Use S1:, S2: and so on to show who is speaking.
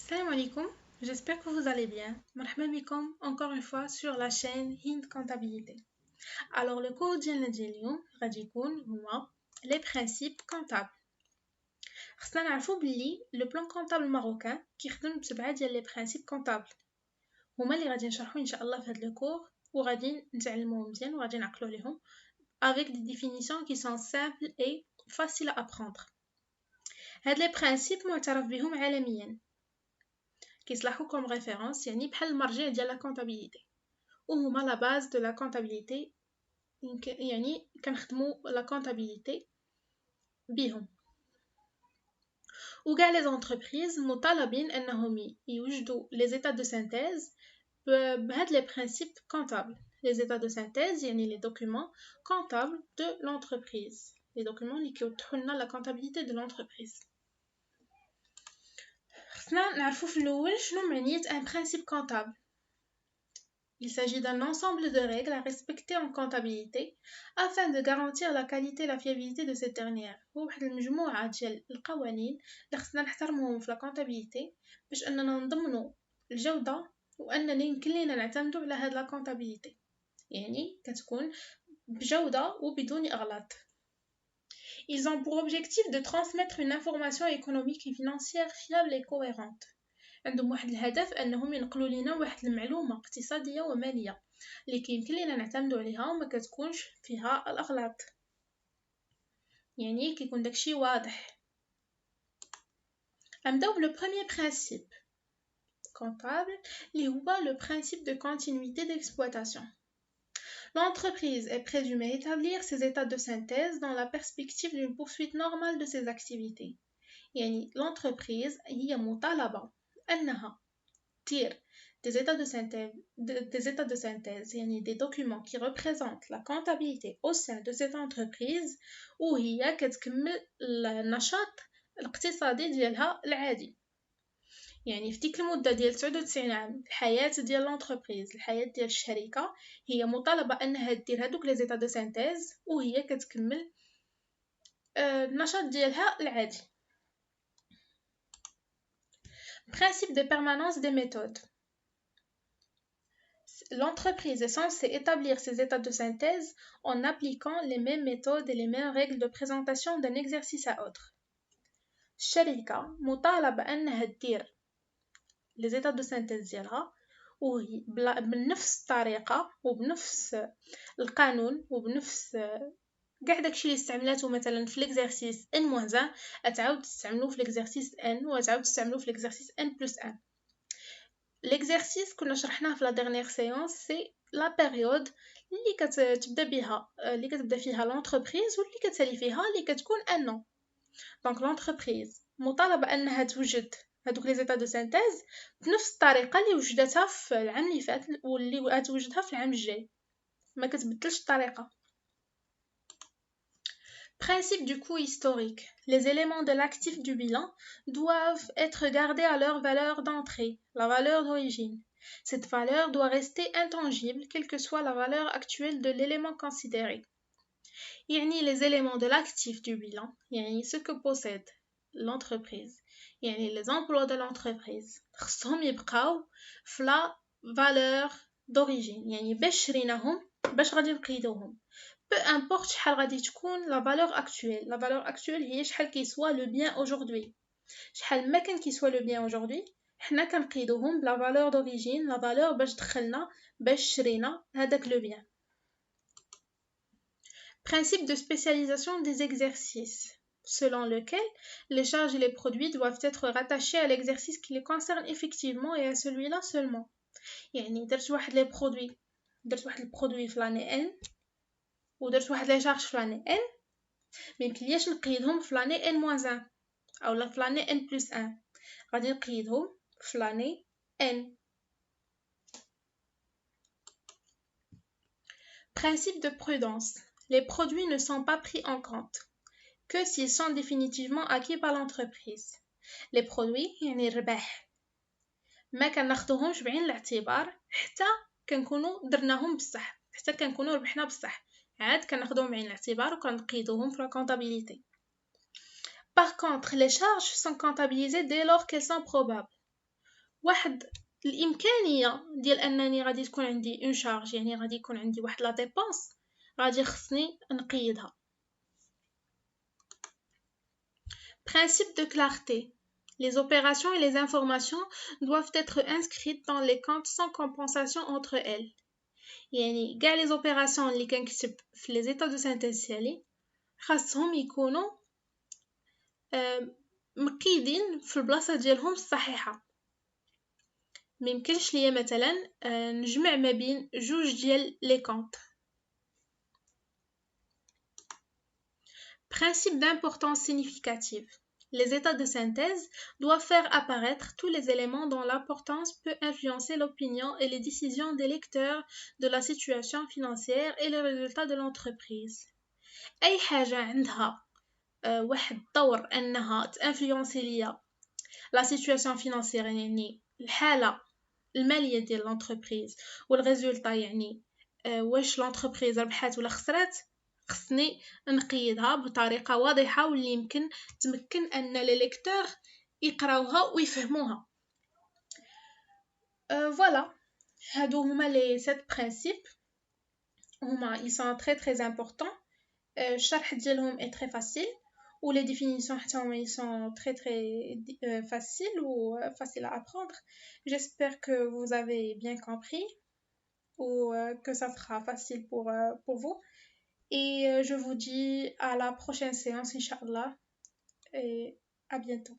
S1: Salam alaikum, j'espère que vous allez bien. Marhaba bikom encore une fois sur la chaîne Hind Comptabilité. Alors le cours ديالنا ديال اليوم غادي يكون هو les principes comptables. خصنا نعرفوا بلي le plan comptable marocain كيخدم بسبعة ديال les principes comptables. هما اللي غادي نشرحو ان شاء الله في هذا الكور وغادي نتعلموهم مزيان وغادي نعقلوا عليهم avec des définitions qui sont simples et faciles à apprendre. هاد les principes معترف بهم عالميا. كيصلحوا كوم ريفيرونس يعني بحال المرجع ديال لا كونطابيليتي وهما لا باز دو لا كونطابيليتي يعني كنخدموا لا كونطابيليتي بهم وكاع لي زونتربريز مطالبين انهم يوجدوا لي زيتا دو سينتيز بهاد لي برينسيپ كونطابل لي زيتا دو سينتيز يعني لي دوكيومون كونطابل دو لونتربريز لي دوكيومون اللي كيوضحوا لنا لا كونطابيليتي دو لونتربريز. خصنا نعرفوا في الاول شنو معنيه ان برينسيپ كونطابل. Il s'agit d'un ensemble de règles à respecter en comptabilité afin de garantir la qualité et la fiabilité de cette dernière. هو واحد المجموعة ديال القوانين اللي خصنا نحترموهم في لا كونتابيليتي باش اننا نضمنوا الجودة واننا يمكن لينا نعتمدوا على هاد لا كونتابيليتي يعني كتكون بجودة وبدون اغلاط. Ils ont pour objectif de transmettre une information économique et financière fiable et cohérente. عندهم واحد الهدف انهم ينقلوا لنا واحد المعلومه اقتصاديه وماليه اللي كيمكن لينا نعتمدوا عليها وما كتكونش فيها الاغلاط يعني كيكون داكشي واضح. نبداو بلو بروميير برينسيپ comptable اللي هو لو برينسيپ de continuité d'exploitation. L'entreprise est présumée établir ses états de synthèse dans la perspective d'une poursuite normale de ses activités. يعني l'entreprise هي مطالبه انها تير des états de synthèse يعني des documents qui représentent la comptabilité au sein de cette entreprise وهي كتكمل النشاط الاقتصادي ديالها العادي. يعني في ديك المده ديال 99 عام الحياه ديال لونتربريز الحياه ديال الشركه هي مطالبه انها دير هذوك لي زيتا دو سينتيز وهي كتكمل النشاط ديالها العادي. Principe de permanence des méthodes. L'entreprise est censée établir ses états de synthèse en appliquant les mêmes méthodes et les mêmes règles de présentation d'un exercice à autre. الشركة مطالبة أنها تدير les états de synthèse ديالها وهي بنفس الطريقة وبنفس القانون وبنفس كاع داكشي اللي استعملاتو مثلا في l'exercice n-1 تعاود تستعملوه في l'exercice n وتعاود تستعملوه في l'exercice n+1. L'exercice كنا شرحناه في la dernière séance c'est la période اللي كتبدا فيها l'entreprise واللي كتسالي فيها اللي كتكون un an. Donc l'entreprise مطالبة أنها توجد هادوك les états de synthèse بنفس الطريقة اللي وجدتها في العام اللي فات واللي غتوجدها في العام الجاي ما كتبدلش الطريقة. Principe du coût historique. Les éléments de l'actif du bilan doivent être gardés à leur valeur d'entrée, la valeur d'origine. Cette valeur doit rester intangible, quelle que soit la valeur actuelle de l'élément considéré. يعني les éléments de l'actif du bilan, يعني ce que possède l'entreprise, يعني les emplois de l'entreprise, خصهم يبقاو في la valeur d'origine, يعني باش شريناهم باش غادي نقيدوهم. Peu importe شحال غادي تكون la valeur actuelle. La valeur actuelle هي شحال كيسوا le bien aujourd'hui. شحال ما كان كيسوا le bien aujourd'hui حنا كنقيدوهم بلا valeur d'origine, la valeur باش دخلنا باش شرينا هذاك le bien. Principe de spécialisation des exercices selon lequel les charges et les produits doivent être rattachés à l'exercice qui les concerne effectivement et à celui-là seulement. يعني درت واحد les produits درت واحد البرودوي في l'année N ودرت واحد لي شارج في لاني ان ميمكنلياش نقيدهم في لاني n-1 اولا في لاني n+1 غادي نقيدهم في لاني n. Principe de prudence. Les produits ne sont pas pris en compte que s'ils sont définitivement acquis par l'entreprise. Les produits يعني الربح ما كناخذوهمش بعين الاعتبار حتى كنكونوا درناهم بصح حتى كنكونوا ربحنا بصح عاد كناخذوهم بعين الاعتبار وكنقيدوهم في la comptabilité. Par contre, les charges sont comptabilisées dès lors qu'elles sont probables. واحد الامكانيه ديال انني غادي تكون عندي اون شارج، يعني غادي يكون عندي واحد لا ديبونس غادي خصني نقيدها. Principe de clarté. Les opérations et les informations doivent être inscrites dans les comptes sans compensation entre elles. يعني كاع les opérations اللي كنكتب في les états de synthèse ديالي خاصهم يكونوا مقيدين في البلاصه ديالهم الصحيحه. ميمكنش ليا مثلا نجمع ما بين جوج ديال لي كونط. Principe d'importance significative. Les états de synthèse doivent faire apparaître tous les éléments dont l'importance peut influencer l'opinion et les décisions des lecteurs de la situation financière et les résultats de l'entreprise. أي حاجة عندها واحد الدور أنها تانفلونسي ليا la situation financière، يعني الحالة المالية ديال l'entreprise والريزولتا، يعني واش l'entreprise ربحات ولا خسرات، خصني نقيدها بطريقه واضحه واللي يمكن تمكن ان لي ليكتور يقراوها ويفهموها. فوالا هادو هما لي 7 برينسيپ، هما ils sont très très importants. الشرح ديالهم est très facile ou les définitions حتى هما ils sont très très faciles ou faciles à apprendre. J'espère que vous avez bien compris ou que ça sera facile pour vous. Et je vous dis à la prochaine séance, Inch'Allah, et à bientôt.